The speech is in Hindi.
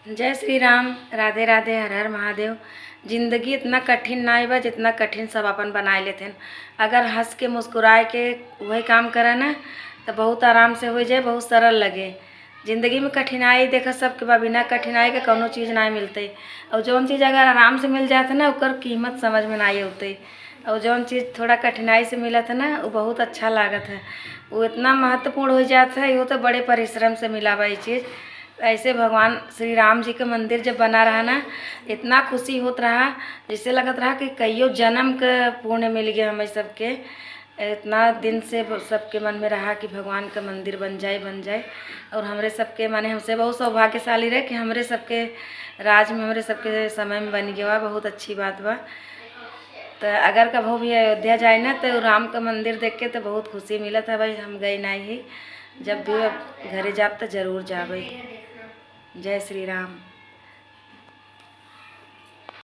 जय श्री राम। राधे राधे। हर हर महादेव। जिंदगी इतना कठिन ना बा जितना कठिन सब अपन बनाए लेते हैं। अगर हंस के मुस्कुराए के वही काम करे ना तो बहुत आराम से हो जाए, बहुत सरल लगे। जिंदगी में कठिनाई देखा सबके बा, बिना कठिनाई के कोनो चीज़ ना मिलते। और जौन चीज़ अगर आराम से मिल जाता ना ओकर कीमत समझ में नहीं होते। और जौन चीज़ थोड़ा कठिनाई से मिला था ना वो बहुत अच्छा लागत है, वो इतना महत्वपूर्ण हो जाता है। वो तो बड़े परिश्रम से मिला हुआ ये चीज़। ऐसे भगवान श्री राम जी का मंदिर जब बना रहा ना इतना खुशी होत रहा, जिससे लगत रहा कि कईयों जन्म का पुण्य मिल गया हमें सबके। इतना दिन से सबके मन में रहा कि भगवान का मंदिर बन जाए बन जाए। और हमरे सबके माने हमसे बहुत सौभाग्यशाली रहे कि हमरे सबके राज में हमरे सबके समय में बन गया। बहुत अच्छी बात बा। तो अगर कभी भी अयोध्या जाए ना तो राम का मंदिर देख के तो बहुत खुशी मिला था भाई। हम गए नहीं ही, जब भी घरे जाब तो जरूर जाबे। जय श्री राम।